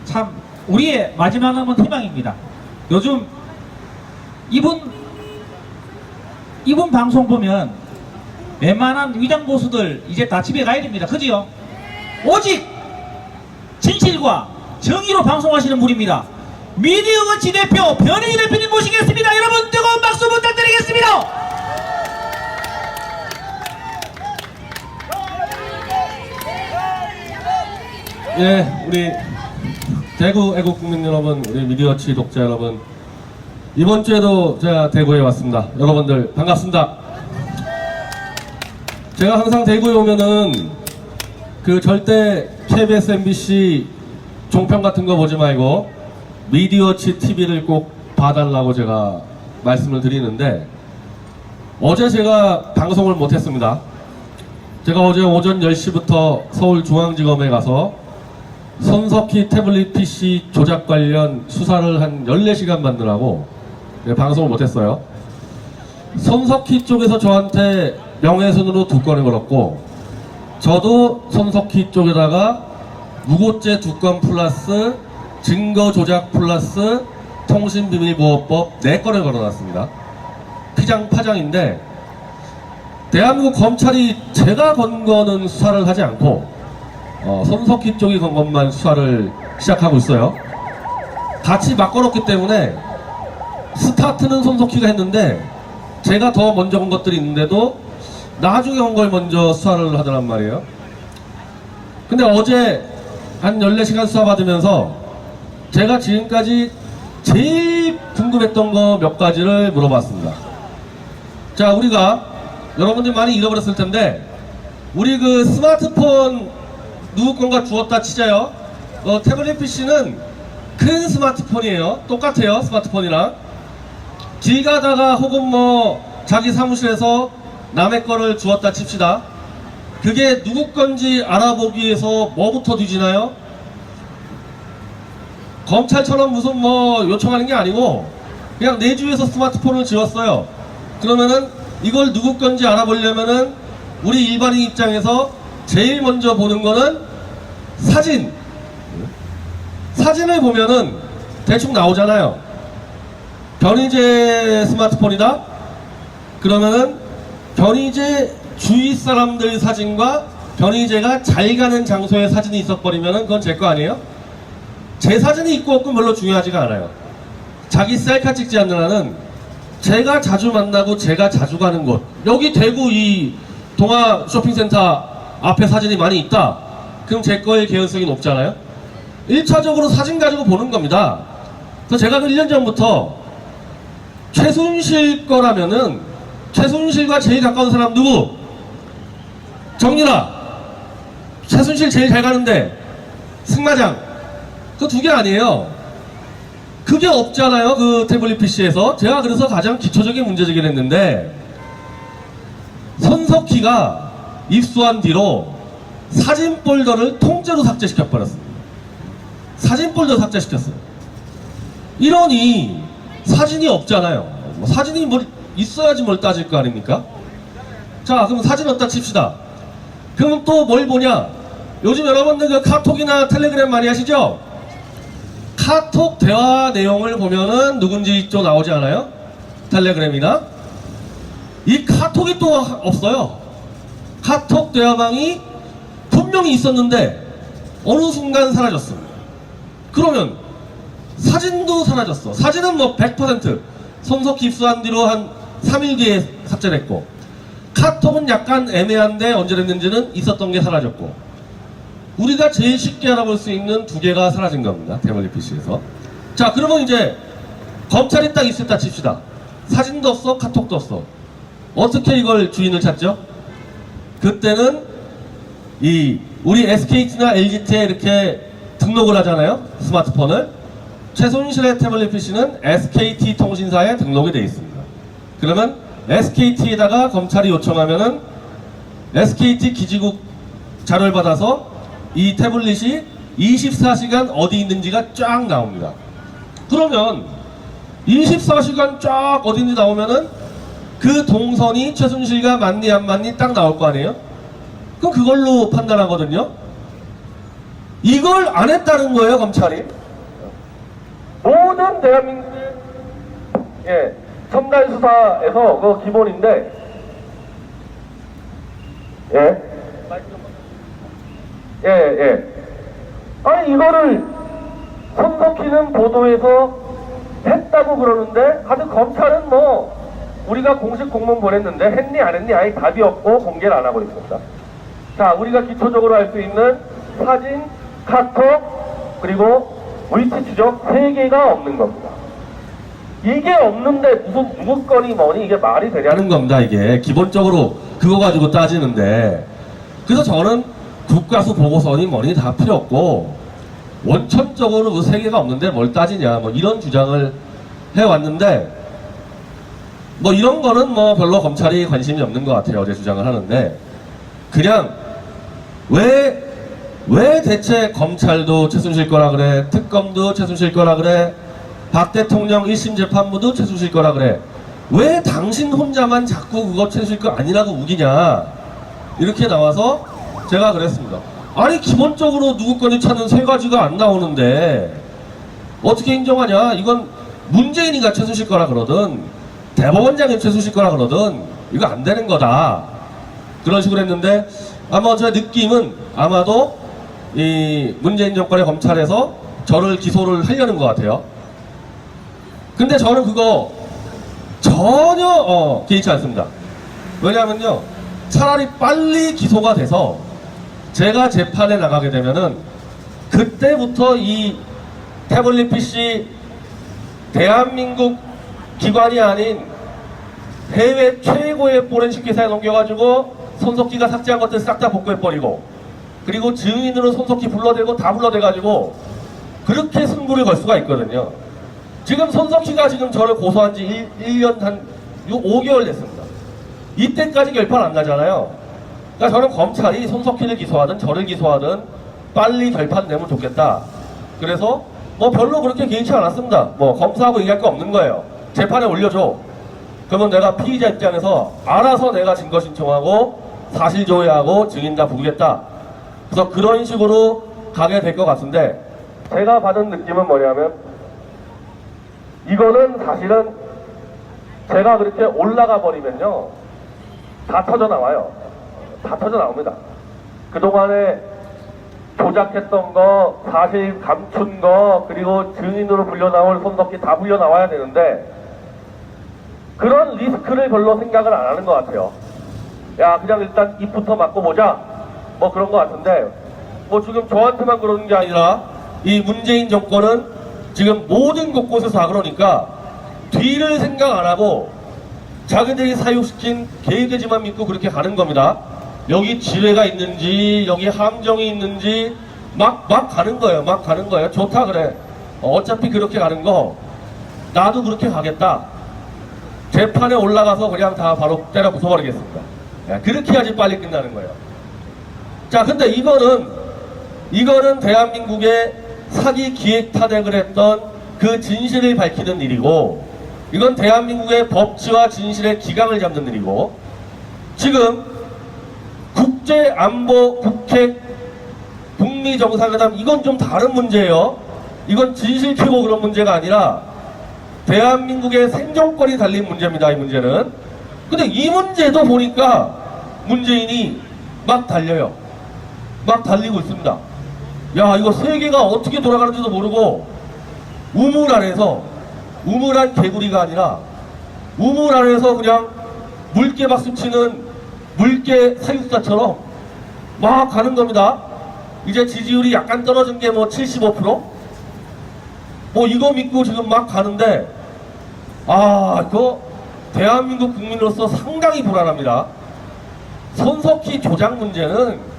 참 우리의 마지막 남은 희망입니다. 요즘 이분 방송 보면 웬만한 위장 보수들 이제 다 집에 가야 됩니다. 그지요? 오직 진실과 정의로 방송하시는 분입니다. 미디어워치 대표 변희희 대표님 모시겠습니다. 여러분 뜨거운 박수 부탁드리겠습니다. 예, 우리 대구 애국국민 여러분, 우리 미디어워치 독자 여러분, 이번 주에도 제가 대구에 왔습니다. 여러분들 반갑습니다. 제가 항상 대구에 오면은 그 절대 KBS, MBC 종편 같은 거 보지 말고 미디어워치 TV를 꼭 봐달라고 제가 말씀을 드리는데, 어제 제가 방송을 못했습니다. 제가 어제 오전 10시부터 서울중앙지검에 가서 손석희 태블릿 PC 조작 관련 수사를 한 14시간 받느라고 방송을 못했어요. 손석희 쪽에서 저한테 명예훼손으로 2건을 걸었고, 저도 손석희 쪽에다가 무고죄 2건 플러스 증거 조작 플러스 통신비밀보호법 4건을 걸어놨습니다. 피장파장인데, 대한민국 검찰이 제가 건 거는 수사를 하지 않고 손석희 쪽이 건 것만 수사를 시작하고 있어요. 같이 맞걸었기 때문에 스타트는 손석희가 했는데 제가 더 먼저 건 것들이 있는데도 나중에 건 걸 먼저 수사를 하더란 말이에요. 근데 어제 한 14시간 수사 받으면서 제가 지금까지 제일 궁금했던 거 몇 가지를 물어봤습니다. 자, 우리가 여러분들 많이 잃어버렸을 텐데, 우리 그 스마트폰 누구 건가 주었다 치자요. 태블릿 PC는 큰 스마트폰이에요. 똑같아요, 스마트폰이랑. 길 가다가 혹은 뭐 자기 사무실에서 남의 거를 주었다 칩시다. 그게 누구 건지 알아보기 위해서 뭐부터 뒤지나요? 검찰처럼 무슨 뭐 요청하는 게 아니고 그냥 내 주에서 스마트폰을 지웠어요. 그러면은 이걸 누구 건지 알아보려면은 우리 일반인 입장에서 제일 먼저 보는 거는 사진을 보면은 대충 나오잖아요. 변희재 스마트폰이다? 그러면은 변희재 주위 사람들 사진과 변희재가 잘 가는 장소에 사진이 있어버리면은 그건 제 거 아니에요? 제 사진이 있고 없고 별로 중요하지가 않아요. 자기 셀카 찍지 않는 한은 제가 자주 만나고 제가 자주 가는 곳, 여기 대구 이 동아 쇼핑센터 앞에 사진이 많이 있다. 그럼 제 거일 개연성이 높잖아요. 1차적으로 사진 가지고 보는 겁니다. 그래서 제가 그 1년 전부터 최순실 거라면은 최순실과 제일 가까운 사람 누구? 정유라. 최순실 제일 잘 가는데 승마장. 그 2개 아니에요. 그게 없잖아요, 그 태블릿 PC에서. 제가 그래서 가장 기초적인 문제제기를 했는데, 손석희가 입수한 뒤로 사진 폴더를 통째로 삭제시켜버렸습니다. 사진 폴더 삭제시켰어요. 이러니 사진이 없잖아요. 사진이 뭘 있어야지 뭘 따질 거 아닙니까? 자, 그럼 사진 없다 칩시다. 그럼 또 뭘 보냐? 요즘 여러분들 그 카톡이나 텔레그램 많이 하시죠? 카톡 대화 내용을 보면은 누군지 또 나오지 않아요? 텔레그램이나? 이 카톡이 또 없어요. 카톡 대화방이 분명히 있었는데 어느 순간 사라졌습니다. 그러면 사진도 사라졌어. 사진은 뭐 100% 손석희 입수한 뒤로 한 3일 뒤에 삭제를 했고, 카톡은 약간 애매한데 언제 됐는지는 있었던 게 사라졌고, 우리가 제일 쉽게 알아볼 수 있는 2개가 사라진 겁니다, 태블릿 PC에서. 자, 그러면 이제 검찰이 딱 있었다 칩시다. 사진도 없어, 카톡도 없어. 어떻게 이걸 주인을 찾죠? 그때는 우리 SKT나 LGT에 이렇게 등록을 하잖아요, 스마트폰을. 최순실의 태블릿 PC는 SKT 통신사에 등록이 되어 있습니다. 그러면 SKT에다가 검찰이 요청하면은 SKT 기지국 자료를 받아서 이 태블릿이 24시간 어디 있는지가 쫙 나옵니다. 그러면 24시간 쫙 어딘지 나오면은 그 동선이 최순실과 맞니 안 맞니 딱 나올 거 아니에요? 그럼 그걸로 판단하거든요. 이걸 안 했다는 거예요, 검찰이. 모든 대한민국의 첨단 수사에서 그 기본인데, 아니 이거를 손석희는 보도에서 했다고 그러는데, 하여튼 검찰은 뭐 우리가 공식 공문 보냈는데 했니 안 했니 아예 답이 없고 공개를 안 하고 있습니다. 자, 우리가 기초적으로 알 수 있는 사진, 카톡, 그리고 위치 추적 3개가 없는 겁니다. 이게 없는데 무슨 누구 건이 뭐니 이게 말이 되냐는 하는 겁니다. 이게 기본적으로 그거 가지고 따지는데, 그래서 저는 국가수 보고서니 뭐니 다 필요 없고 원천적으로 그 3개가 없는데 뭘 따지냐 뭐 이런 주장을 해왔는데, 뭐 이런 거는 뭐 별로 검찰이 관심이 없는 것 같아요. 어제 주장을 하는데, 그냥 왜 대체 검찰도 최순실 거라 그래, 특검도 최순실 거라 그래, 박 대통령 1심 재판부도 최순실 거라 그래, 왜 당신 혼자만 자꾸 그거 최순실 거 아니라고 우기냐, 이렇게 나와서 제가 그랬습니다. 아니 기본적으로 누구 건이 찾는 3가지가 안 나오는데 어떻게 인정하냐. 이건 문재인이가 최순실 거라 그러든 대법원장이 최순실 거라 그러든 이거 안 되는 거다, 그런 식으로 했는데, 아마 제 느낌은 아마도 이 문재인 정권의 검찰에서 저를 기소를 하려는 것 같아요. 근데 저는 그거 전혀 개의치 않습니다. 왜냐하면요, 차라리 빨리 기소가 돼서 제가 재판에 나가게 되면은 그때부터 이 태블릿 PC 대한민국 기관이 아닌 해외 최고의 포렌식 회사에 넘겨가지고 손석희가 삭제한 것들 싹 다 복구해버리고, 그리고 증인으로 손석희 불러대고 다 불러대가지고 그렇게 승부를 걸 수가 있거든요. 지금 손석희가 지금 저를 고소한 지 1년 한 5개월 됐습니다. 이때까지 결판 안 나잖아요. 그러니까 저는 검찰이 손석희를 기소하든 저를 기소하든 빨리 결판 내면 좋겠다. 그래서 뭐 별로 그렇게 개의치 않았습니다. 뭐 검사하고 얘기할 거 없는 거예요. 재판에 올려줘. 그러면 내가 피의자 입장에서 알아서 내가 증거 신청하고 사실 조회하고 증인 다 부르겠다. 그래서 그런 식으로 가게 될 것 같은데, 제가 받은 느낌은 뭐냐면, 이거는 사실은 제가 그렇게 올라가 버리면요 다 터져 나와요. 다 터져 나옵니다. 그동안에 조작했던 거, 사실 감춘 거, 그리고 증인으로 불려 나올 손석희 다 불려 나와야 되는데, 그런 리스크를 별로 생각을 안 하는 것 같아요. 야, 그냥 일단 입부터 맞고 보자, 뭐 그런 것 같은데, 뭐 지금 저한테만 그러는 게 아니라 이 문재인 정권은 지금 모든 곳곳에서 다 그러니까 뒤를 생각 안 하고 자기들이 사육시킨 계획에만 믿고 그렇게 가는 겁니다. 여기 지뢰가 있는지 여기 함정이 있는지 막 가는 거예요. 막 가는 거예요. 좋다 그래. 어차피 그렇게 가는 거 나도 그렇게 가겠다. 재판에 올라가서 그냥 다 바로 때려 부숴버리겠습니다. 그렇게 해야지 빨리 끝나는 거예요. 자, 근데 이거는 대한민국의 사기 기획 타dek을 했던 그 진실을 밝히는 일이고, 이건 대한민국의 법치와 진실의 기강을 잡는 일이고, 지금 국제안보, 국핵, 북미 정상회담, 이건 좀 다른 문제예요. 이건 진실 캐고 그런 문제가 아니라 대한민국의 생존권이 달린 문제입니다. 이 문제는. 근데 이 문제도 보니까 문재인이 막 달려요. 막 달리고 있습니다. 야, 이거 세계가 어떻게 돌아가는지도 모르고 우물 안한 개구리가 아니라 우물 안에서 그냥 물개 박수 치는 물개 사육사처럼 막 가는 겁니다. 이제 지지율이 약간 떨어진 게 뭐 75%? 뭐 이거 믿고 지금 막 가는데, 이거 대한민국 국민으로서 상당히 불안합니다. 손석희 조작 문제는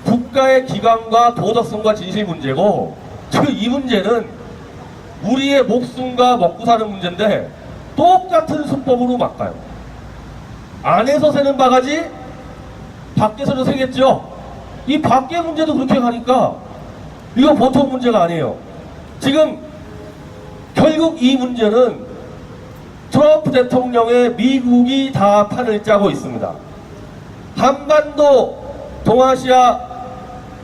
국가의 기강과 도덕성과 진실 문제고, 지금 이 문제는 우리의 목숨과 먹고 사는 문제인데 똑같은 수법으로 막 가요. 안에서 새는 바가지 밖에서도 새겠죠. 이 밖의 문제도 그렇게 가니까 이거 보통 문제가 아니에요. 지금 결국 이 문제는 트럼프 대통령의 미국이 다 판을 짜고 있습니다. 한반도 동아시아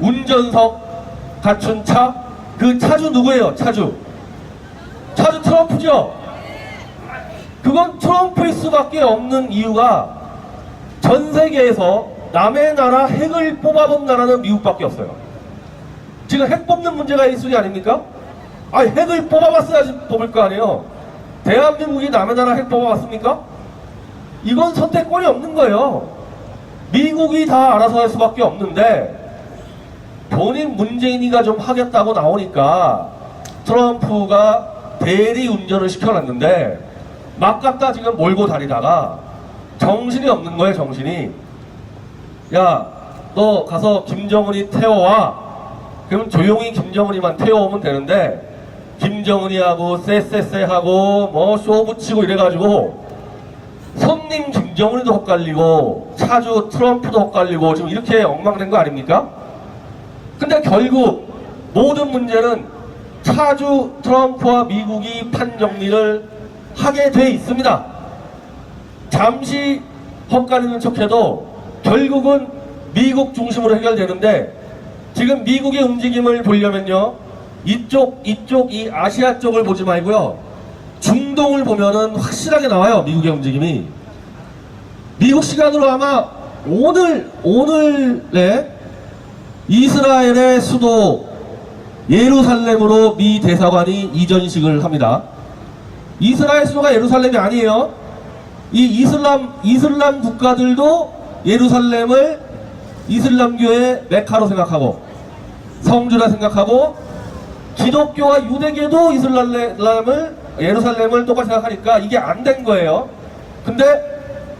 운전석 갖춘 차, 그 차주 누구예요? 차주 트럼프죠. 그건 트럼프일 수밖에 없는 이유가 전 세계에서 남의 나라 핵을 뽑아본 나라는 미국밖에 없어요. 지금 핵 뽑는 문제가 있으니 아닙니까? 아니, 핵을 뽑아봤어야지 뽑을 거 아니에요. 대한민국이 남의 나라 핵 뽑아봤습니까? 이건 선택권이 없는 거예요. 미국이 다 알아서 할 수밖에 없는데 본인 문재인이가 좀 하겠다고 나오니까 트럼프가 대리 운전을 시켜놨는데 막 갖다 지금 몰고 다니다가 정신이 없는 거예요. 정신이. 야, 너 가서 김정은이 태워와. 그럼 조용히 김정은이만 태워오면 되는데 김정은이하고 쎄쎄쎄하고 뭐 쇼 붙이고 이래가지고 손님 김정은이도 헛갈리고 차주 트럼프도 헛갈리고 지금 이렇게 엉망된 거 아닙니까? 근데 결국 모든 문제는 차주 트럼프와 미국이 판정리를 하게 돼 있습니다. 잠시 헛갈리는 척해도 결국은 미국 중심으로 해결되는데 지금 미국의 움직임을 보려면요, 이쪽 이 아시아 쪽을 보지 말고요, 중동을 보면은 확실하게 나와요. 미국의 움직임이. 미국 시간으로 아마 오늘에 이스라엘의 수도 예루살렘으로 미 대사관이 이전식을 합니다. 이스라엘 수도가 예루살렘이 아니에요. 이 이슬람 국가들도 예루살렘을 이슬람교의 메카로 생각하고 성주라 생각하고 기독교와 유대교도 예루살렘을 똑같이 생각하니까 이게 안 된 거예요. 근데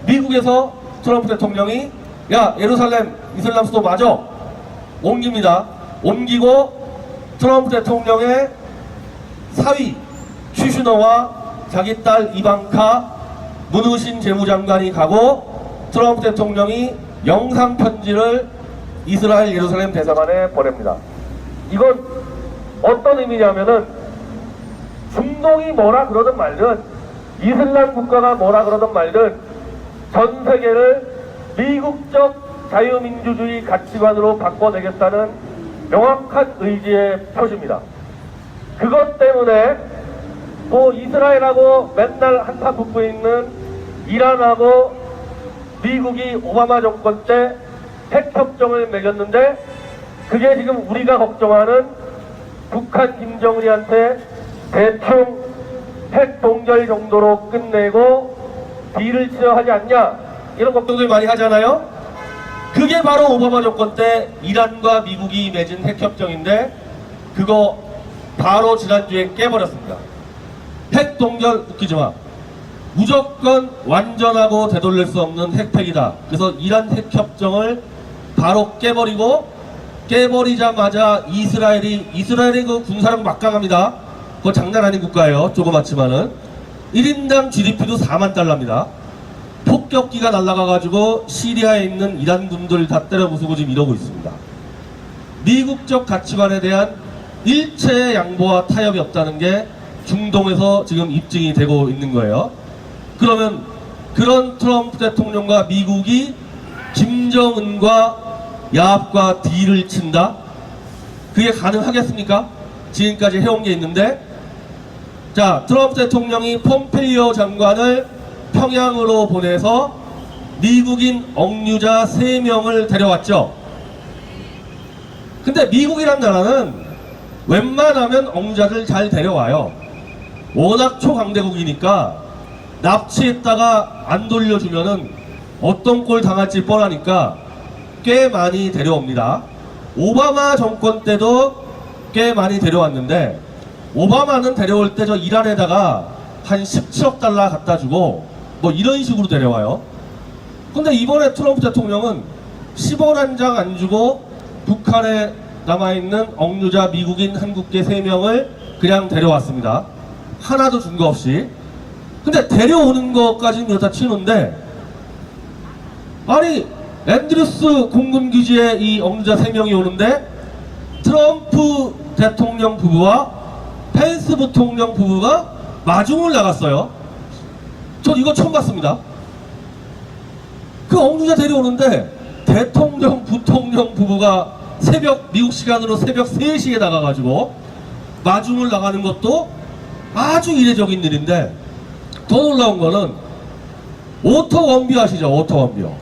미국에서 트럼프 대통령이 야, 예루살렘 이슬람 수도 맞아. 옮깁니다. 옮기고 트럼프 대통령의 사위 슈슈너와 자기 딸 이방카 문우신 재무장관이 가고 트럼프 대통령이 영상 편지를 이스라엘 예루살렘 대사관에 보냅니다. 이건 어떤 의미냐면은 중동이 뭐라 그러든 말든 이슬람 국가가 뭐라 그러든 말든 전 세계를 미국적 자유민주주의 가치관으로 바꿔내겠다는 명확한 의지의 표시입니다. 그것 때문에 또 이스라엘하고 맨날 한판 붙고 있는 이란하고 미국이 오바마 정권 때 핵협정을 맺었는데 그게 지금 우리가 걱정하는 북한 김정은이한테 대충 핵 동결 정도로 끝내고 딜을 치려 하지 않냐, 이런 걱정들 많이 하잖아요. 그게 바로 오바마 정권 때 이란과 미국이 맺은 핵협정인데 그거 바로 지난주에 깨버렸습니다. 핵 동결 웃기지마. 무조건 완전하고 되돌릴 수 없는 핵폐기다. 그래서 이란 핵협정을 바로 깨버리자마자 이스라엘이 그 군사력 막강합니다. 그거 장난 아닌 국가예요. 조그맣지만은 1인당 GDP도 4만 달러입니다. 폭격기가 날아가가지고 시리아에 있는 이란 군들 다 때려 부수고 지금 이러고 있습니다. 미국적 가치관에 대한 일체의 양보와 타협이 없다는 게 중동에서 지금 입증이 되고 있는 거예요. 그러면 그런 트럼프 대통령과 미국이 김정은과 야합과 딜을 친다? 그게 가능하겠습니까? 지금까지 해온 게 있는데, 자, 트럼프 대통령이 폼페이오 장관을 평양으로 보내서 미국인 억류자 3명을 데려왔죠. 근데 미국이란 나라는 웬만하면 억류자들 잘 데려와요. 워낙 초강대국이니까 납치했다가 안 돌려주면은 어떤 꼴 당할지 뻔하니까 꽤 많이 데려옵니다. 오바마 정권 때도 꽤 많이 데려왔는데 오바마는 데려올 때 저 이란에다가 한 17억 달러 갖다 주고 뭐 이런 식으로 데려와요. 근데 이번에 트럼프 대통령은 10원 한 장 안 주고 북한에 남아있는 억류자 미국인 한국계 3명을 그냥 데려왔습니다. 하나도 준 거 없이. 근데 데려오는 것까지는 그렇다 치는데, 아니 앤드루스 공군기지에 이 억류자 3명이 오는데 트럼프 대통령 부부와 펜스 부통령 부부가 마중을 나갔어요. 전 이거 처음 봤습니다. 그 억류자 데려오는데 대통령 부통령 부부가 미국 시간으로 새벽 3시에 나가가지고 마중을 나가는 것도 아주 이례적인 일인데, 더 놀라운 거는 오토 원비어 아시죠? 오토 원비어.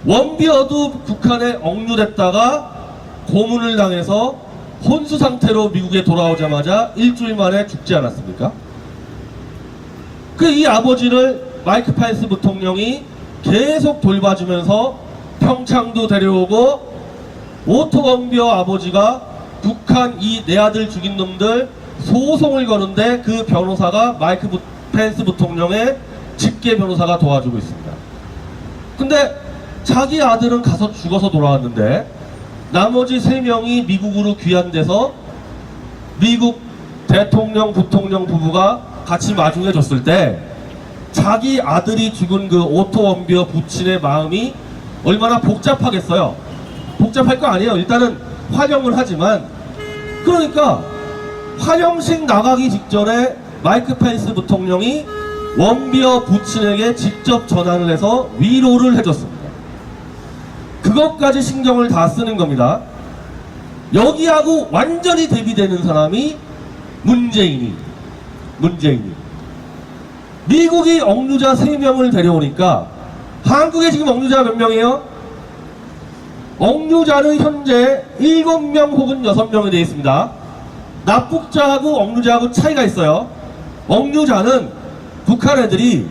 원비어도 북한에 억류됐다가 고문을 당해서 혼수 상태로 미국에 돌아오자마자 일주일 만에 죽지 않았습니까? 이 아버지를 마이크 펜스 부통령이 계속 돌봐주면서 평창도 데려오고, 오토 원비어 아버지가 북한 이 내 아들 죽인 놈들 소송을 거는데 그 변호사가 마이크 펜스 부통령의 직계 변호사가 도와주고 있습니다. 근데 자기 아들은 가서 죽어서 돌아왔는데 나머지 3명이 미국으로 귀환돼서 미국 대통령, 부통령 부부가 같이 마중해 줬을 때 자기 아들이 죽은 그 오토 원비어 부친의 마음이 얼마나 복잡하겠어요. 복잡할 거 아니에요. 일단은 환영을 하지만, 그러니까 환영식 나가기 직전에 마이크 펜스 부통령이 원비어 부친에게 직접 전화를 해서 위로를 해줬습니다. 그것까지 신경을 다 쓰는 겁니다. 여기하고 완전히 대비되는 사람이 문재인이. 미국이 억류자 3명을 데려오니까 한국에 지금 억류자 몇 명이에요? 억류자는 현재 7명 혹은 6명이 되어 있습니다. 납북자하고 억류자하고 차이가 있어요. 억류자는 북한 애들이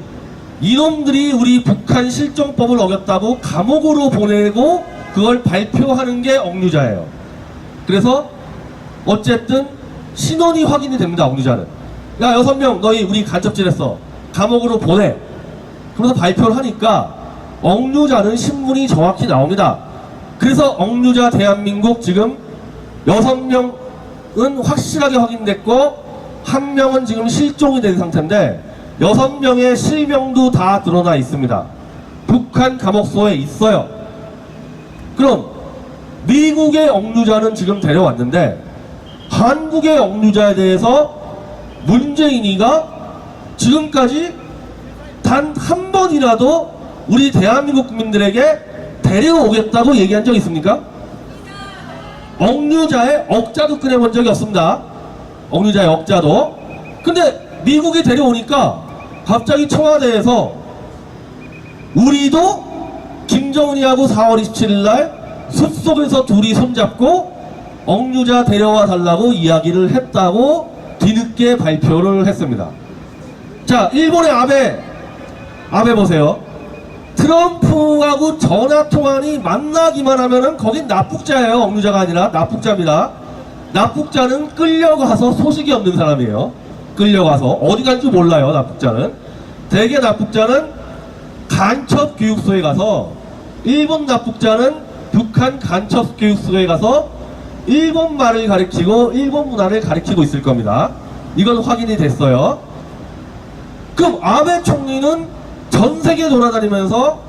이놈들이 우리 북한 실정법을 어겼다고 감옥으로 보내고 그걸 발표하는 게 억류자예요. 그래서 어쨌든 신원이 확인이 됩니다. 억류자는. 야, 6명 너희 우리 간첩질했어. 감옥으로 보내. 그러면서 발표를 하니까 억류자는 신분이 정확히 나옵니다. 그래서 억류자 대한민국 지금 6명은 확실하게 확인됐고 1명은 지금 실종이 된 상태인데 6명의 실명도 다 드러나 있습니다. 북한 감옥소에 있어요. 그럼 미국의 억류자는 지금 데려왔는데 한국의 억류자에 대해서 문재인이가 지금까지 단 한 번이라도 우리 대한민국 국민들에게 데려오겠다고 얘기한 적 있습니까? 억류자의 억자도 꺼내본 적이 없습니다. 억류자의 억자도. 근데 미국이 데려오니까 갑자기 청와대에서 우리도 김정은이하고 4월 27일 날 숲속에서 둘이 손잡고 억류자 데려와 달라고 이야기를 했다고 뒤늦게 발표를 했습니다. 자, 일본의 아베 보세요. 트럼프하고 전화통화니 만나기만 하면은 거긴 납북자예요. 억류자가 아니라 납북자입니다. 납북자는 끌려가서 소식이 없는 사람이에요. 끌려가서 어디 간지 몰라요. 납북자는. 대개 납북자는 간첩교육소에 가서, 일본 납북자는 북한 간첩교육소에 가서 일본 말을 가르치고 일본 문화를 가르치고 있을 겁니다. 이건 확인이 됐어요. 그럼 아베 총리는 전 세계 돌아다니면서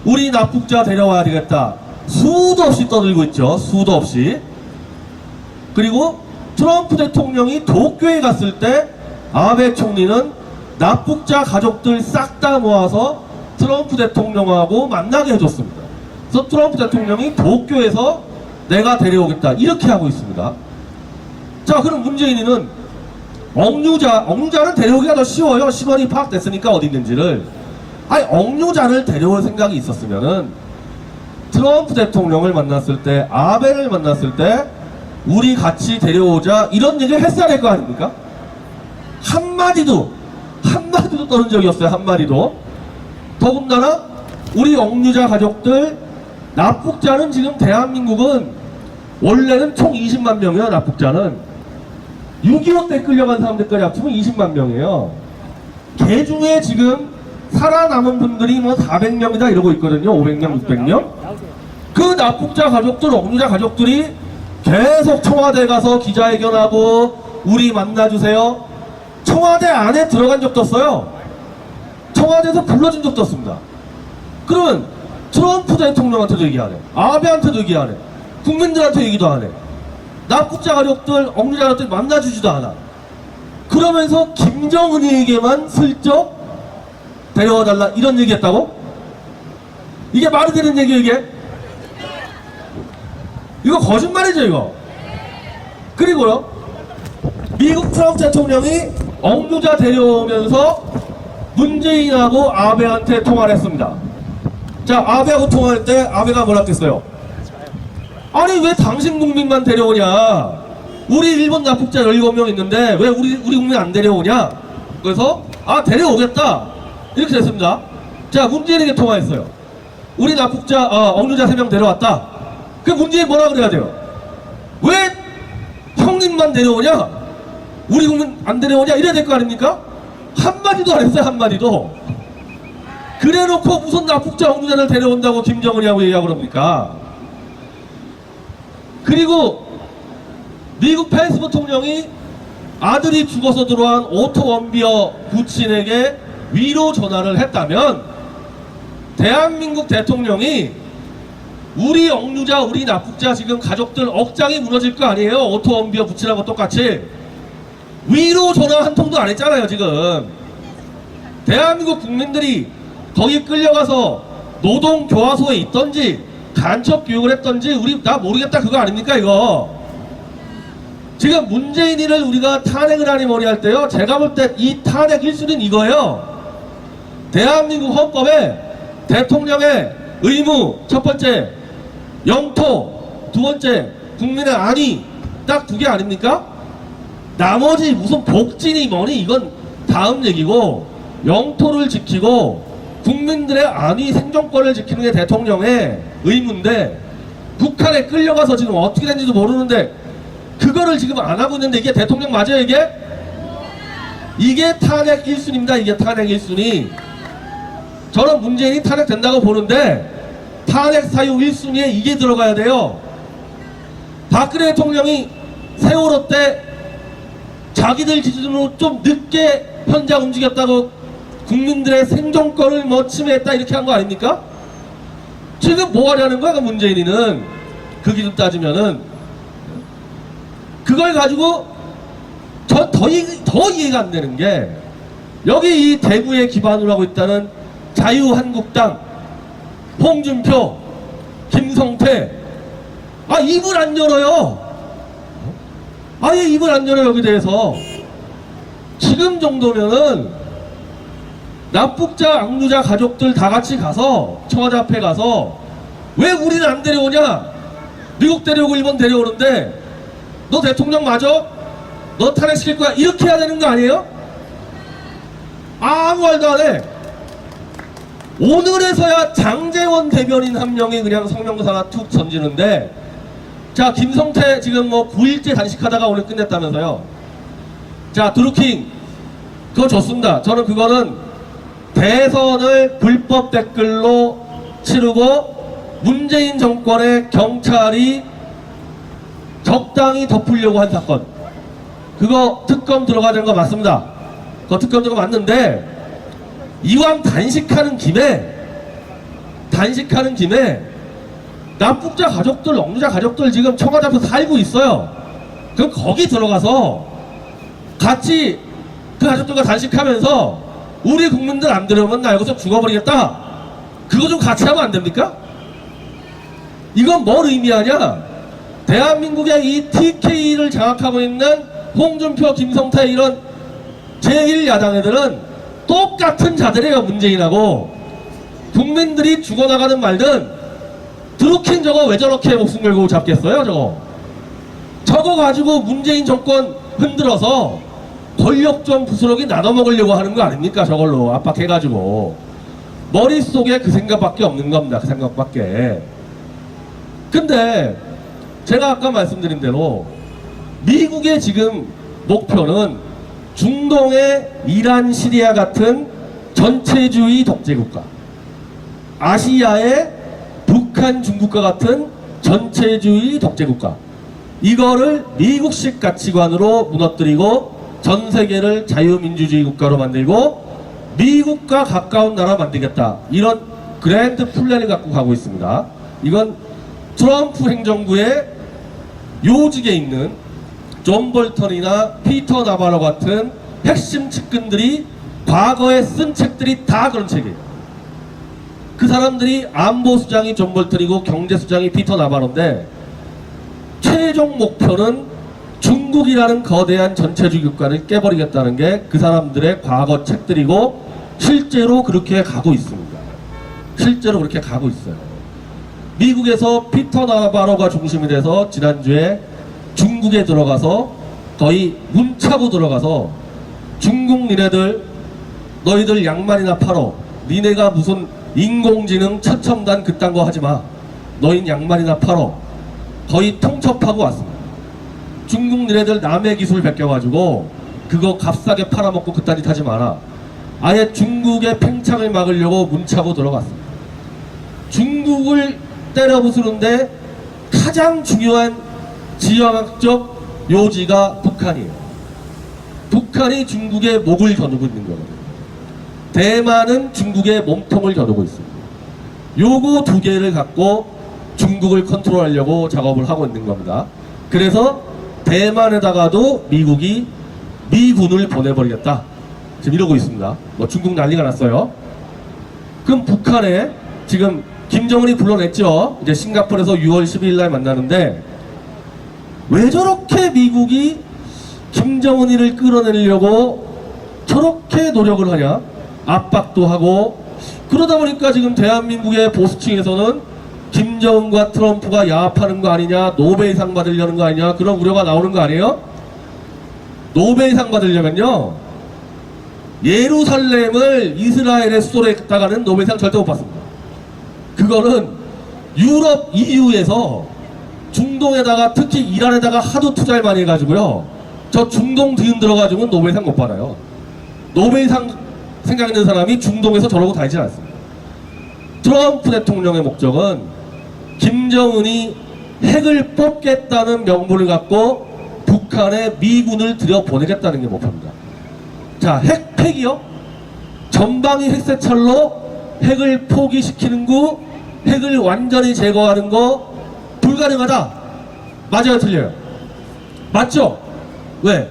우리 납북자 데려와야 되겠다. 수도 없이 떠들고 있죠. 수도 없이. 그리고 트럼프 대통령이 도쿄에 갔을 때 아베 총리는 납북자 가족들 싹 다 모아서 트럼프 대통령하고 만나게 해줬습니다. 그래서 트럼프 대통령이 도쿄에서 내가 데려오겠다 이렇게 하고 있습니다. 자, 그럼 문재인이는 억류자는 데려오기가 더 쉬워요. 신원이 파악됐으니까 어디 있는지를. 아니, 억류자를 데려올 생각이 있었으면은 트럼프 대통령을 만났을 때, 아베를 만났을 때 우리 같이 데려오자 이런 얘기를 했어야 될 거 아닙니까? 한마디도 떠는 적이 없어요. 한마디도. 더군다나 우리 억류자 가족들, 납북자는 지금 대한민국은 원래는 총 20만 명이에요. 납북자는 6.25 때 끌려간 사람들까지 합치면 20만 명이에요. 개 중에 지금 살아남은 분들이 뭐 400명이다 이러고 있거든요. 500명, 600명. 그 납북자 가족들, 억류자 가족들이 계속 청와대 가서 기자회견하고 우리 만나주세요. 청와대 안에 들어간 적도 없어요. 청와대에서 불러준 적도 없습니다. 그러면 트럼프 대통령한테도 얘기 안 해. 아베한테도 얘기 안 해. 국민들한테 얘기도 안 해. 납북자 가족들, 억류자 가족들 만나주지도 않아. 그러면서 김정은이에게만 슬쩍 데려와달라 이런 얘기했다고? 이게 말이 되는 얘기예요, 이게? 이거 거짓말이죠, 이거. 그리고요, 미국 트럼프 대통령이 억류자 데려오면서 문재인하고 아베한테 통화를 했습니다. 자, 아베하고 통화할 때 아베가 뭐라 했겠어요? 아니, 왜 당신 국민만 데려오냐? 우리 일본 납북자 17명 있는데 왜 우리 국민 안 데려오냐? 그래서 데려오겠다 이렇게 됐습니다. 자, 문재인에게 통화했어요. 우리 납북자 억류자 3명 데려왔다. 그 문재인 뭐라 그래야 돼요? 왜 형님만 데려오냐? 우리 국민 안 데려오냐? 이래야 될 거 아닙니까? 한마디도 안 했어요. 한마디도. 그래놓고 무슨 납북자 억류자를 데려온다고 김정은이하고 얘기하고 그럽니까? 그리고 미국 펜스 부통령이 아들이 죽어서 들어온 오토 원비어 부친에게 위로 전화를 했다면 대한민국 대통령이 우리 억류자, 우리 납북자 지금 가족들 억장이 무너질 거 아니에요? 오토 원비어 부친하고 똑같이 위로 전화 한 통도 안 했잖아요. 지금 대한민국 국민들이 거기 끌려가서 노동교화소에 있던지 간첩 교육을 했던지 우리 나 모르겠다 그거 아닙니까 이거. 지금 문재인이를 우리가 탄핵을 하니 뭐니 할 때요, 제가 볼 때 이 탄핵 1순위는 이거예요. 대한민국 헌법에 대통령의 의무 첫 번째, 영토 두 번째, 국민의 안위 딱 2개 아닙니까? 나머지 무슨 복진이 뭐니 이건 다음 얘기고, 영토를 지키고 국민들의 안위 생존권을 지키는 게 대통령의 의무인데 북한에 끌려가서 지금 어떻게 된지도 모르는데 그거를 지금 안 하고 있는데 이게 대통령 맞아요 이게? 이게 탄핵 1순위입니다. 이게 탄핵 1순위. 저는 문재인이 탄핵된다고 보는데 탄핵 사유 1순위에 이게 들어가야 돼요. 박근혜 대통령이 세월호 때 자기들 기준으로 좀 늦게 현장 움직였다고 국민들의 생존권을 뭐 침해했다 이렇게 한 거 아닙니까? 지금 뭐 하려는 거야, 그 문재인이는? 그 기준 따지면은 그걸 가지고 저 더 이해가 안 되는 게, 여기 이 대구에 기반으로 하고 있다는 자유한국당 홍준표, 김성태, 입을 안 열어요. 아예 입을 안 열어요. 여기 대해서. 지금 정도면은 납북자, 억류자 가족들 다 같이 가서 청와대 앞에 가서 왜 우리는 안 데려오냐? 미국 데려오고 일본 데려오는데 너 대통령 맞아? 너 탄핵시킬 거야? 이렇게 해야 되는 거 아니에요? 아무 말도 안 해. 오늘에서야 장제원 대변인 한 명이 그냥 성명서 하나 툭 던지는데, 자, 김성태 지금 뭐 9일째 단식하다가 오늘 끝냈다면서요. 자, 드루킹 그거 좋습니다. 저는 그거는 대선을 불법 댓글로 치르고 문재인 정권의 경찰이 적당히 덮으려고 한 사건, 그거 특검 들어가야 되는 거 맞습니다. 그거 특검 들어가 맞는데, 이왕 단식하는 김에 납북자 가족들, 억류자 가족들 지금 청와대 앞에서 살고 있어요. 그럼 거기 들어가서 같이 그 가족들과 단식하면서 우리 국민들 안 들어오면 나 여기서 죽어버리겠다, 그거 좀 같이 하면 안 됩니까? 이건 뭘 의미하냐? 대한민국의 이 TK를 장악하고 있는 홍준표, 김성태 이런 제1야당 애들은 똑같은 자들이에요. 문재인하고. 국민들이 죽어나가는 말든 드루킹 저거 왜 저렇게 목숨 걸고 잡겠어요? 저거 가지고 문재인 정권 흔들어서 권력 좀 부스러기 나눠먹으려고 하는 거 아닙니까? 저걸로 압박해가지고. 머릿속에 그 생각밖에 없는 겁니다. 그 생각밖에. 근데 제가 아까 말씀드린 대로 미국의 지금 목표는 중동의 이란, 시리아 같은 전체주의 독재국가, 아시아의 북한, 중국과 같은 전체주의 독재국가, 이거를 미국식 가치관으로 무너뜨리고 전 세계를 자유민주주의 국가로 만들고 미국과 가까운 나라 만들겠다, 이런 그랜드 플랜을 갖고 가고 있습니다. 이건 트럼프 행정부의 요직에 있는 존 볼턴이나 피터 나바로 같은 핵심 측근들이 과거에 쓴 책들이 다 그런 책이에요. 그 사람들이 안보수장이 존 볼턴이고 경제수장이 피터 나바로인데, 최종 목표는 중국이라는 거대한 전체주의 국가를 깨버리겠다는 게 그 사람들의 과거 책들이고 실제로 그렇게 가고 있습니다. 실제로 그렇게 가고 있어요. 미국에서 피터 나바로가 중심이 돼서 지난주에 중국에 들어가서 거의 문차고 들어가서 중국 너희들 양말이나 팔어. 니네가 무슨 인공지능 최첨단 그딴 거 하지마. 너흰 양말이나 팔어. 거의 통첩하고 왔습니다. 중국 니네들 남의 기술 베껴가지고 그거 값싸게 팔아먹고 그딴 짓 하지 마라. 아예 중국의 팽창을 막으려고 문차고 들어갔습니다. 중국을 때려 부수는데 가장 중요한 지형학적 요지가 북한이에요. 북한이 중국의 목을 겨누고 있는 거거든요. 대만은 중국의 몸통을 겨누고 있습니다. 요거 두 개를 갖고 중국을 컨트롤하려고 작업을 하고 있는 겁니다. 그래서 대만에다가도 미국이 미군을 보내버리겠다. 지금 이러고 있습니다. 뭐 중국 난리가 났어요. 그럼 북한에 지금 김정은이 불러냈죠. 이제 싱가포르에서 6월 12일 날 만나는데 왜 저렇게 미국이 김정은이를 끌어내려고 저렇게 노력을 하냐? 압박도 하고 그러다 보니까 지금 대한민국의 보수층에서는 김정은과 트럼프가 야합하는 거 아니냐, 노벨상 받으려는 거 아니냐 그런 우려가 나오는 거 아니에요? 노벨상 받으려면요 예루살렘을 이스라엘의 수도로 했다가는 노벨상 절대 못 받습니다. 그거는 유럽 EU에서 중동에다가 특히 이란에다가 하도 투자를 많이 해가지고요 저 중동 뒤흔 들어가지고는 노벨상 못 받아요. 노벨상 생각있는 사람이 중동에서 저러고 다니지 않습니다. 트럼프 대통령의 목적은 김정은이 핵을 뽑겠다는 명분을 갖고 북한에 미군을 들여보내겠다는 게 목표입니다. 자, 핵이요? 전방위 핵세찰로 핵을 포기시키는 거, 핵을 완전히 제거하는 거 불가능하다. 맞아요, 틀려요? 맞죠? 왜?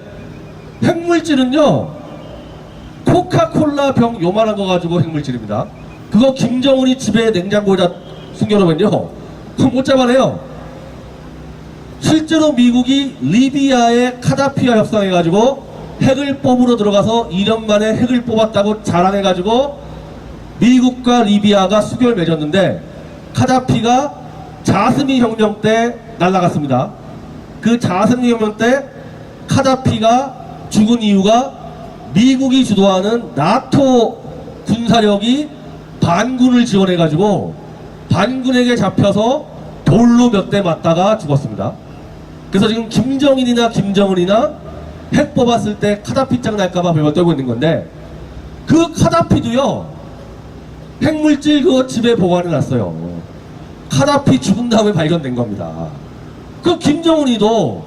핵물질은요 코카콜라 병 요만한 거 가지고 핵물질입니다. 그거 김정은이 집에 냉장고에다 숨겨놓으면요 그거 못 잡아내요. 실제로 미국이 리비아의 카다피와 협상해가지고 핵을 뽑으러 들어가서 2년 만에 핵을 뽑았다고 자랑해가지고 미국과 리비아가 수교를 맺었는데 카다피가 자스민 혁명 때 날아갔습니다. 그 자스민 혁명 때 카다피가 죽은 이유가 미국이 주도하는 나토 군사력이 반군을 지원해가지고 반군에게 잡혀서 돌로 몇 대 맞다가 죽었습니다. 그래서 지금 김정일이나 김정은이나 핵 뽑았을 때 카다피 짱 날까봐 별걸 떨고 있는 건데 그 카다피도요 핵물질 그거 집에 보관해놨어요. 카다피 죽은 다음에 발견된 겁니다. 그 김정은이도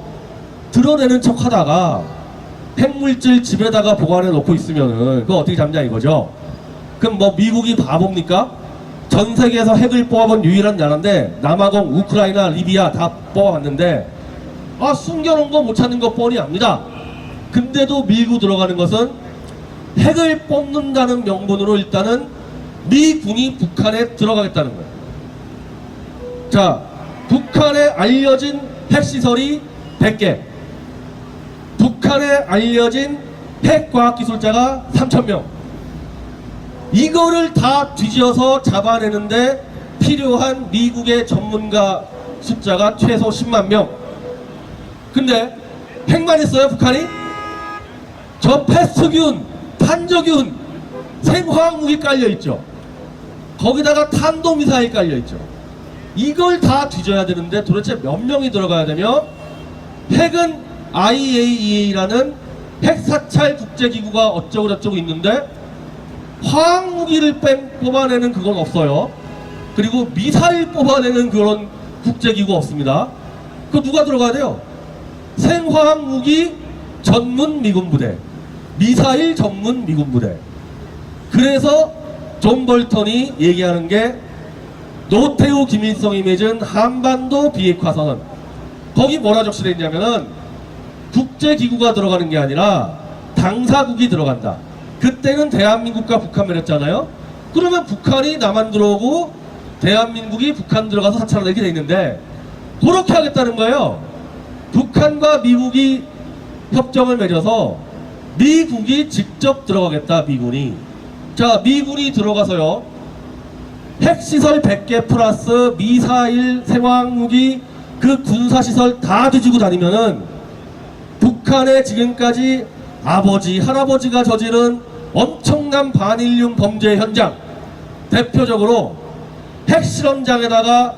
드러내는 척 하다가 핵물질 집에다가 보관해 놓고 있으면은 그거 어떻게 잡냐 이거죠. 그럼 뭐 미국이 바보입니까? 전 세계에서 핵을 뽑아본 유일한 나라인데 남아공, 우크라이나, 리비아 다 뽑아봤는데 아 숨겨놓은 거 못 찾는 거 뻔히 압니다. 근데도 밀고 들어가는 것은 핵을 뽑는다는 명분으로 일단은 미군이 북한에 들어가겠다는 거예요. 자, 북한에 알려진 핵시설이 100개, 북한에 알려진 핵과학기술자가 3,000명. 이거를 다 뒤져서 잡아내는데 필요한 미국의 전문가 숫자가 최소 10만 명. 근데 핵만 있어요 북한이? 저 패스트균, 탄저균, 생화학무기 깔려있죠. 거기다가 탄도미사일 깔려있죠. 이걸 다 뒤져야 되는데 도대체 몇 명이 들어가야 되며 핵은 IAEA라는 핵사찰 국제기구가 어쩌고저쩌고 있는데 화학무기를 뽑아내는 그건 없어요. 그리고 미사일 뽑아내는 그런 국제기구 없습니다. 그거 누가 들어가야 돼요? 생화학무기 전문 미군부대, 미사일 전문 미군부대. 그래서 존 볼턴이 얘기하는 게 노태우 김일성이 맺은 한반도 비핵화 선언. 거기 뭐라 적시되어 있냐면은 국제기구가 들어가는 게 아니라 당사국이 들어간다. 그때는 대한민국과 북한 맺었잖아요. 그러면 북한이 남한 들어오고 대한민국이 북한 들어가서 사찰하다 이렇게 돼 있는데 그렇게 하겠다는 거예요. 북한과 미국이 협정을 맺어서 미국이 직접 들어가겠다, 미군이. 자, 미군이 들어가서요, 핵시설 100개 플러스 미사일, 생화학무기, 그 군사시설 다 뒤지고 다니면은 북한의 지금까지 아버지, 할아버지가 저지른 엄청난 반인륜 범죄 현장, 대표적으로 핵실험장에다가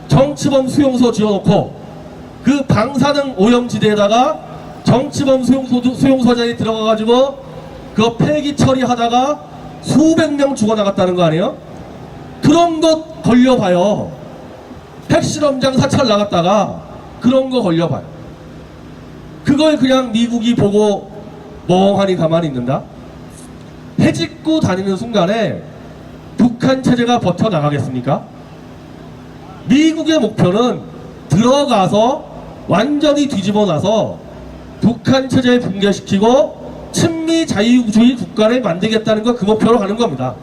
정치범 수용소 지어놓고 그 방사능 오염지대에다가 정치범 수용소장이 들어가가지고 그 폐기 처리하다가 수백 명 죽어나갔다는 거 아니에요? 그런 것 걸려봐요. 핵실험장 사찰 나갔다가 그런 거 걸려봐요. 그걸 그냥 미국이 보고 멍하니 가만히 있는다? 해집고 다니는 순간에 북한 체제가 버텨나가겠습니까? 미국의 목표는 들어가서 완전히 뒤집어 놔서 북한 체제를 붕괴시키고 친미 자유주의 국가를 만들겠다는 거, 그 목표로 가는 겁니다.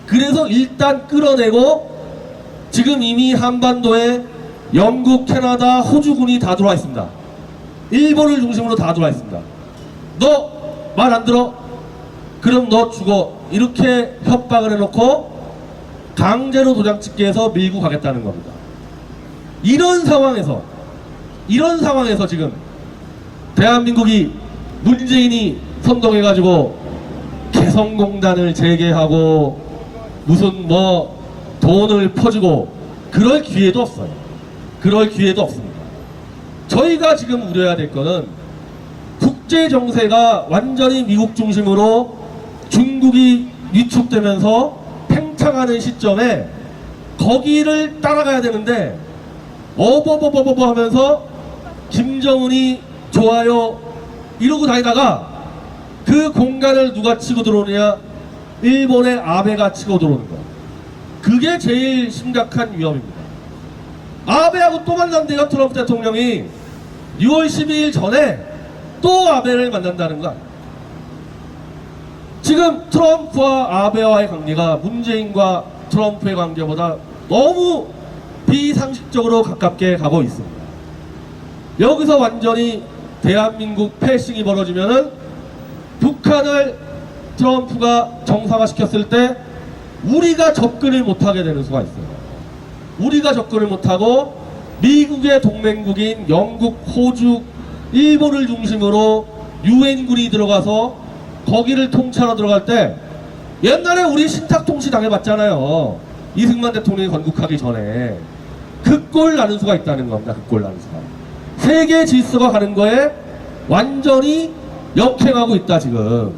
그래서 일단 끌어내고 지금 이미 한반도에 영국, 캐나다, 호주군이 다 들어와 있습니다. 일본을 중심으로 다 들어와 있습니다. 너 말 안 들어? 그럼 너 죽어. 이렇게 협박을 해놓고 강제로 도장 찍게 해서 밀고 가겠다는 겁니다. 이런 상황에서 지금 대한민국이 문재인이 선동해가지고 개성공단을 재개하고 무슨 뭐 돈을 퍼주고 그럴 기회도 없어요. 그럴 기회도 없습니다. 저희가 지금 우려해야 될 거는 국제 정세가 완전히 미국 중심으로 중국이 위축되면서 팽창하는 시점에 거기를 따라가야 되는데 어버버버버 하면서 김정은이 좋아요 이러고 다니다가 그 공간을 누가 치고 들어오느냐? 일본의 아베가 치고 들어오는 거야. 그게 제일 심각한 위험입니다. 아베하고 또 만난대요. 트럼프 대통령이 6월 12일 전에 또 아베를 만난다는 거야. 지금 트럼프와 아베와의 관계가 문재인과 트럼프의 관계보다 너무 비상식적으로 가깝게 가고 있습니다. 여기서 완전히 대한민국 패싱이 벌어지면은 북한을 트럼프가 정상화시켰을 때 우리가 접근을 못하게 되는 수가 있어요. 우리가 접근을 못하고 미국의 동맹국인 영국, 호주, 일본을 중심으로 유엔군이 들어가서 거기를 통찰하러 들어갈 때 옛날에 우리 신탁통치 당해봤잖아요. 이승만 대통령이 건국하기 전에. 그 꼴 나는 수가 있다는 겁니다. 그 꼴 나는 수가. 세계 질서가 가는 거에 완전히 역행하고 있다 지금.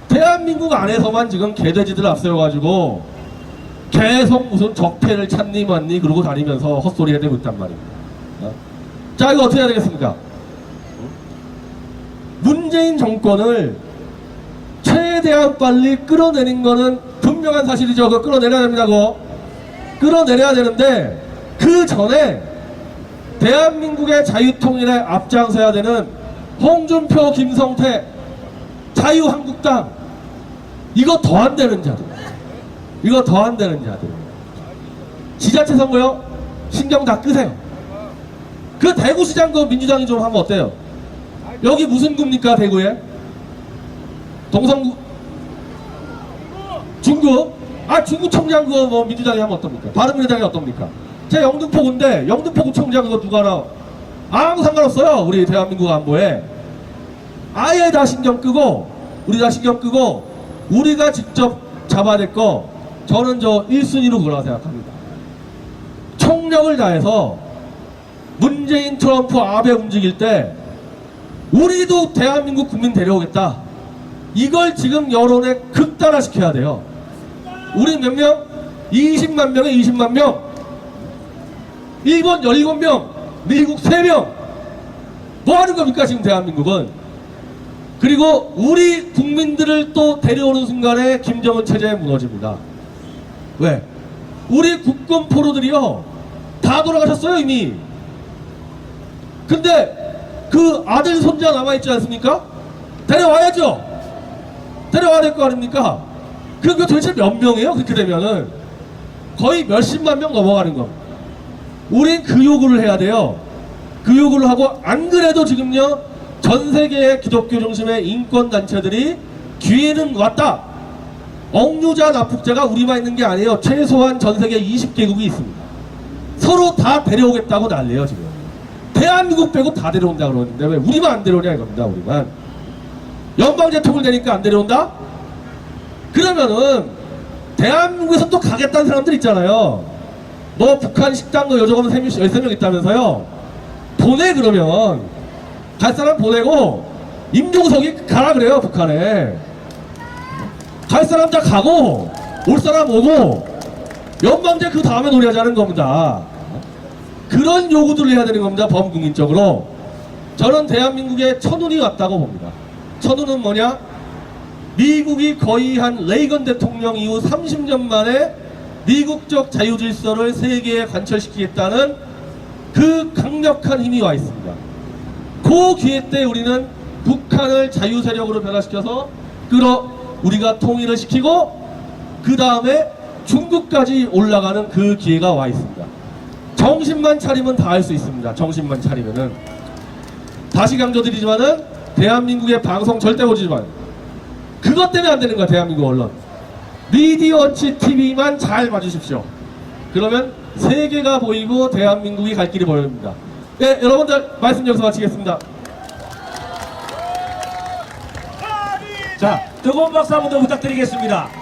대한민국 안에서만 지금 개돼지들 앞세워가지고 계속 무슨 적폐를 찾니 맞니 그러고 다니면서 헛소리 해대고 있단 말입니다. 자, 이거 어떻게 해야 되겠습니까? 문재인 정권을 최대한 빨리 끌어내는 거는 분명한 사실이죠. 그거 끌어내려야 됩니다. 그거 끌어내려야 되는데 그 전에 대한민국의 자유통일에 앞장서야 되는 홍준표, 김성태, 자유한국당, 이거 더 안 되는 자들, 이거 더 안 되는 자들, 지자체 선거요? 신경 다 끄세요. 그 대구시장 그 민주당이 좀 하면 어때요? 여기 무슨 구입니까? 대구에? 동성구? 중구? 아, 중구청장 그거 뭐 민주당이 하면 어떻습니까? 바른미래당이 어떻습니까? 제 영등포구인데 영등포구청장 그거 누가 알아? 아무 상관없어요. 우리 대한민국 안보에 아예 다 신경 끄고, 우리 다 신경 끄고 우리가 직접 잡아야 될 거 저는 저 1순위로 그거라고 생각합니다. 총력을 다해서 문재인, 트럼프, 아베 움직일 때 우리도 대한민국 국민 데려오겠다. 이걸 지금 여론에 극단화시켜야 돼요. 우리 몇 명? 20만 명에 20만 명. 일본 17명, 미국 3명. 뭐 하는 겁니까 지금 대한민국은? 그리고 우리 국민들을 또 데려오는 순간에 김정은 체제에 무너집니다. 왜? 우리 국군 포로들이요 다 돌아가셨어요 이미. 근데 그 아들 손자 남아있지 않습니까? 데려와야죠. 데려와야 될 거 아닙니까? 그게 도대체 몇 명이에요? 그렇게 되면은 거의 몇십만 명 넘어가는 겁니다. 우린 그 요구를 해야 돼요. 그 요구를 하고, 안 그래도 지금요 전 세계의 기독교 중심의 인권 단체들이 기회는 왔다. 억류자 납북자가 우리만 있는 게 아니에요. 최소한 전 세계 20개국이 있습니다. 서로 다 데려오겠다고 난리예요 지금. 대한민국 빼고 다 데려온다 그러는데 왜 우리만 안 데려오냐 이겁니다. 우리만. 연방제통을 내니까 안 데려온다? 그러면은 대한민국에서 또 가겠다는 사람들 있잖아요. 너 북한 식당 너 여자분 13명 있다면서요. 보내. 그러면 갈 사람 보내고 임종석이 가라 그래요. 북한에 갈 사람 다 가고 올 사람 오고 연방제 그 다음에 논의하자는 겁니다. 그런 요구들을 해야 되는 겁니다. 범국민적으로. 저는 대한민국에 천운이 왔다고 봅니다. 천운은 뭐냐? 미국이 거의 한 레이건 대통령 이후 30년 만에 미국적 자유질서를 세계에 관철시키겠다는 그 강력한 힘이 와 있습니다. 그 기회 때 우리는 북한을 자유세력으로 변화시켜서 우리가 통일을 시키고 그 다음에 중국까지 올라가는 그 기회가 와 있습니다. 정신만 차리면 다 할 수 있습니다. 정신만 차리면은. 다시 강조드리지만은 대한민국의 방송 절대 보지 마요. 그것 때문에 안 되는 거야. 대한민국 언론. 미디어치 TV만 잘 봐주십시오. 그러면 세계가 보이고 대한민국이 갈 길이 보입니다. 네, 여러분들 말씀 여기서 마치겠습니다. 자, 뜨거운 박수 한번 더 부탁드리겠습니다.